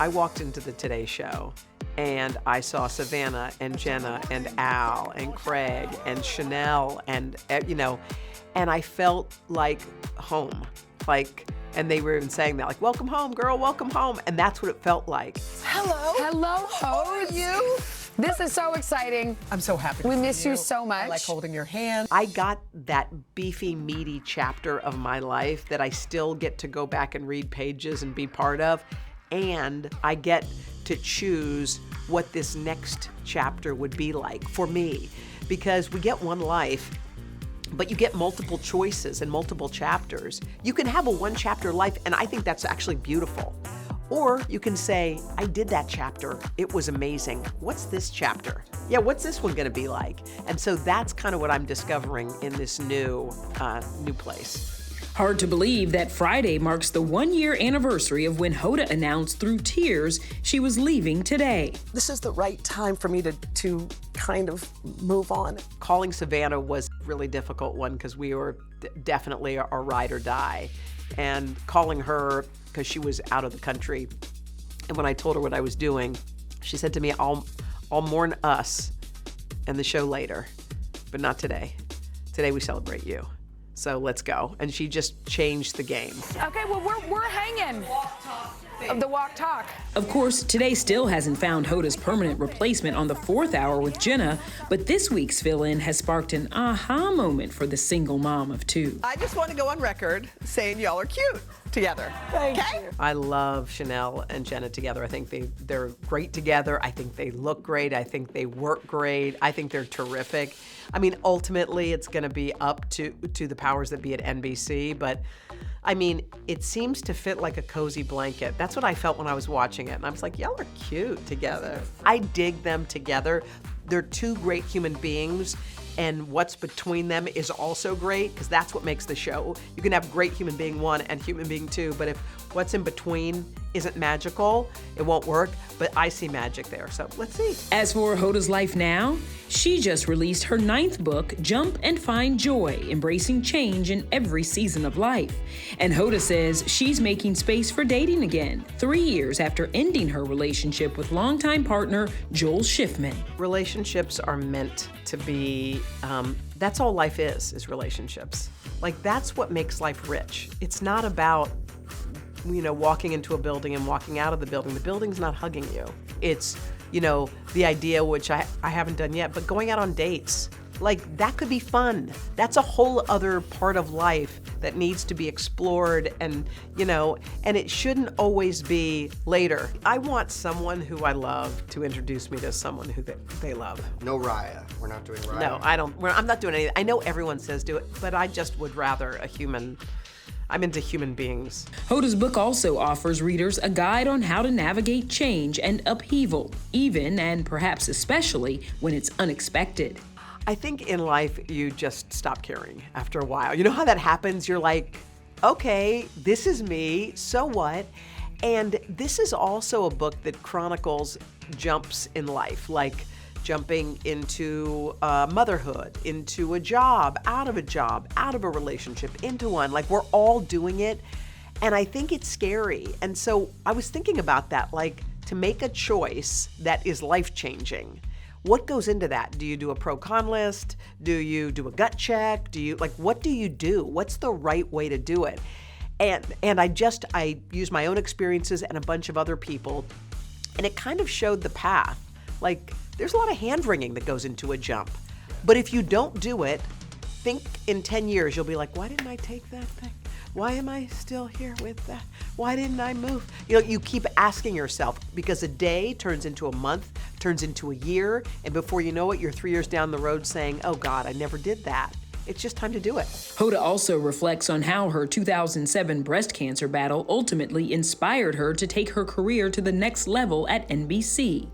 I walked into the Today Show and I saw Savannah and Jenna and Al and Craig and Sheinelle and, and I felt like home. And they were even saying that, like, welcome home, girl, welcome home. And that's what it felt like. Hello. Hello, How are you? This is so exciting. I'm so happy to We see miss you so much. I like holding your hand. I got that beefy, meaty chapter of my life that I still get to go back and read pages and be part of. And I get to choose what this next chapter would be like for me. Because we get one life, but you get multiple choices and multiple chapters. You can have a one-chapter life, and I think that's actually beautiful. Or you can say, I did that chapter. It was amazing. What's this chapter? Yeah, what's this one gonna be like? And so that's kind of what I'm discovering in this new place. Hard to believe that Friday marks the 1-year anniversary of when Hoda announced through tears she was leaving Today. This is the right time for me to kind of move on. Calling Savannah was a really difficult one because we were definitely a ride or die. And calling her because she was out of the country. And when I told her what I was doing, she said to me, I'll mourn us and the show later, but not today. Today we celebrate you. So let's go. And she just changed the game. Okay, well, we're hanging. Of the walk talk. Of course, Today still hasn't found Hoda's permanent replacement on the 4th hour with Jenna, but this week's fill-in has sparked an aha moment for the single mom of 2. I just want to go on record saying y'all are cute together. Thank you. I love Sheinelle and Jenna together. I think they're great together. I think they look great. I think they work great. I think they're terrific. I mean, ultimately, it's going to be up to the powers that be at NBC, but I mean, it seems to fit like a cozy blanket. That's what I felt when I was watching it. And I was like, y'all are cute together. I dig them together. They're two great human beings, and what's between them is also great, because that's what makes the show. You can have great human being 1 and human being 2, but if what's in between isn't magical, it won't work. But I see magic there, so let's see. As for Hoda's life now, she just released her 9th book, Jump and Find Joy, Embracing Change in Every Season of Life. And Hoda says she's making space for dating again, 3 years after ending her relationship with longtime partner Joel Schiffman. Relationships are meant to be, that's all life is relationships. Like, that's what makes life rich. It's not about, walking into a building and walking out of the building. The building's not hugging you. It's, the idea, which I haven't done yet, but going out on dates. Like, that could be fun. That's a whole other part of life that needs to be explored, and it shouldn't always be later. I want someone who I love to introduce me to someone who they love. No Raya. We're not doing Raya. No, I don't. I'm not doing anything. I know everyone says do it, but I just would rather a human. I'm into human beings. Hoda's book also offers readers a guide on how to navigate change and upheaval, even and perhaps especially when it's unexpected. I think in life, you just stop caring after a while. You know how that happens? You're like, okay, this is me, so what? And this is also a book that chronicles jumps in life, like jumping into motherhood, into a job, out of a relationship, into one. Like, we're all doing it. And I think it's scary. And so I was thinking about that, like, to make a choice that is life-changing. What goes into that? Do you do a pro-con list? Do you do a gut check? What do you do? What's the right way to do it? And I used my own experiences and a bunch of other people, and it kind of showed the path. Like, there's a lot of hand-wringing that goes into a jump. But if you don't do it, think in 10 years, you'll be like, why didn't I take that thing? Why am I still here with that? Why didn't I move? You keep asking yourself, because a day turns into a month, turns into a year, and before you know it, you're 3 years down the road saying, oh God, I never did that. It's just time to do it. Hoda also reflects on how her 2007 breast cancer battle ultimately inspired her to take her career to the next level at NBC.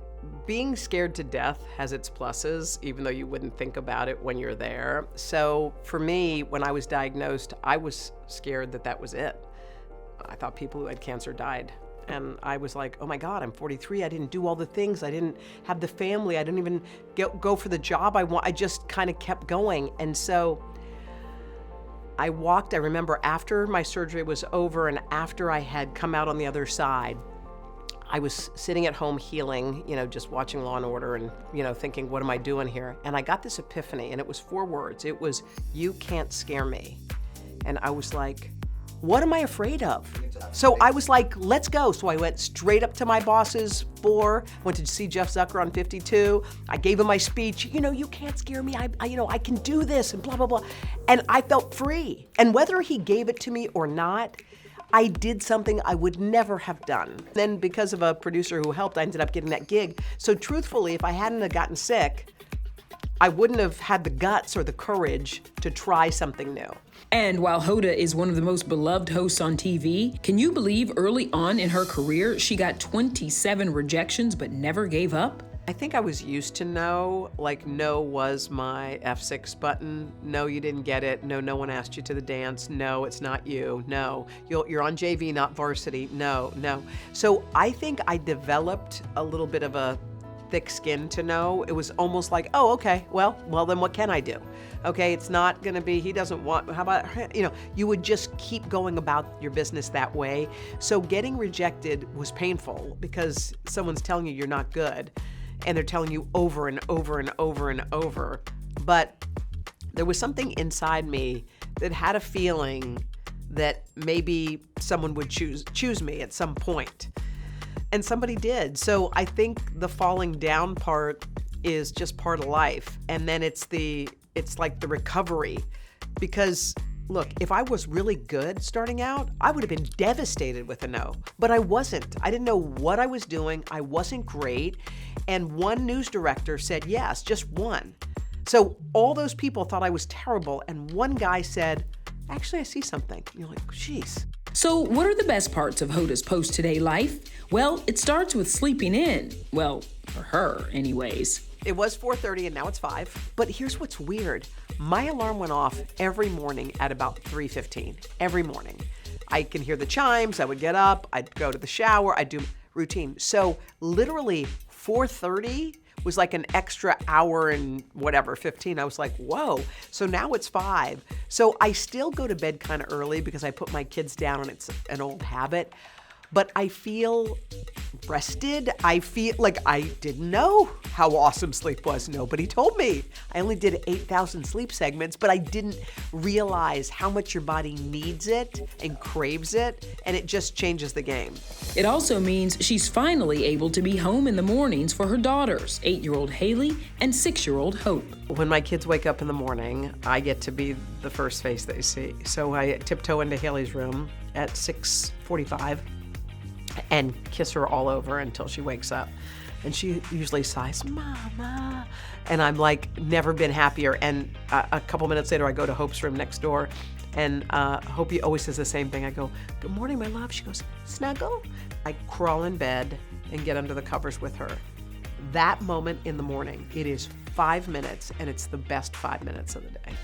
Being scared to death has its pluses, even though you wouldn't think about it when you're there. So for me, when I was diagnosed, I was scared that was it. I thought people who had cancer died. And I was like, oh my God, I'm 43. I didn't do all the things. I didn't have the family. I didn't even go for the job I want. I just kind of kept going. And so I remember after my surgery was over and after I had come out on the other side, I was sitting at home healing, just watching Law and Order and, thinking, what am I doing here? And I got this epiphany, and it was 4 words. It was, you can't scare me. And I was like, what am I afraid of? So I was like, let's go. So I went straight up to my boss's floor, went to see Jeff Zucker on 52. I gave him my speech, you can't scare me. I can do this and blah, blah, blah. And I felt free. And whether he gave it to me or not, I did something I would never have done. Then because of a producer who helped, I ended up getting that gig. So truthfully, if I hadn't have gotten sick, I wouldn't have had the guts or the courage to try something new. And while Hoda is one of the most beloved hosts on TV, can you believe early on in her career, she got 27 rejections but never gave up? I think I was used to no, like no was my F6 button. No, you didn't get it. No, no one asked you to the dance. No, it's not you. No, you're on JV, not varsity. No. So I think I developed a little bit of a thick skin to know. It was almost like, oh, okay, well, then what can I do? Okay, it's not gonna be, he doesn't want, how about, you would just keep going about your business that way. So getting rejected was painful because someone's telling you you're not good and they're telling you over and over and over and over. But there was something inside me that had a feeling that maybe someone would choose me at some point. And somebody did. So I think the falling down part is just part of life. And then it's like the recovery. Because look, if I was really good starting out, I would have been devastated with a no. But I wasn't. I didn't know what I was doing. I wasn't great. And one news director said yes, just one. So all those people thought I was terrible. And one guy said, actually, I see something. And you're like, geez. So what are the best parts of Hoda's post-today life? Well, it starts with sleeping in. Well, for her, anyways. It was 4:30 and now it's 5. But here's what's weird. My alarm went off every morning at about 3:15. Every morning. I can hear the chimes. I would get up. I'd go to the shower. I'd do routine. So literally 4:30 was like an extra hour and 15. I was like, whoa. So now it's 5. So I still go to bed kind of early because I put my kids down and it's an old habit. But I feel rested. I feel like I didn't know how awesome sleep was. Nobody told me. I only did 8,000 sleep segments, but I didn't realize how much your body needs it and craves it, and it just changes the game. It also means she's finally able to be home in the mornings for her daughters, 8-year-old Haley and 6-year-old Hope. When my kids wake up in the morning, I get to be the first face they see. So I tiptoe into Haley's room at 6:45. and kiss her all over until she wakes up. And she usually sighs, Mama. And I'm like, never been happier. And a couple minutes later, I go to Hope's room next door. And Hope always says the same thing. I go, good morning, my love. She goes, snuggle. I crawl in bed and get under the covers with her. That moment in the morning, it is 5 minutes, and it's the best 5 minutes of the day.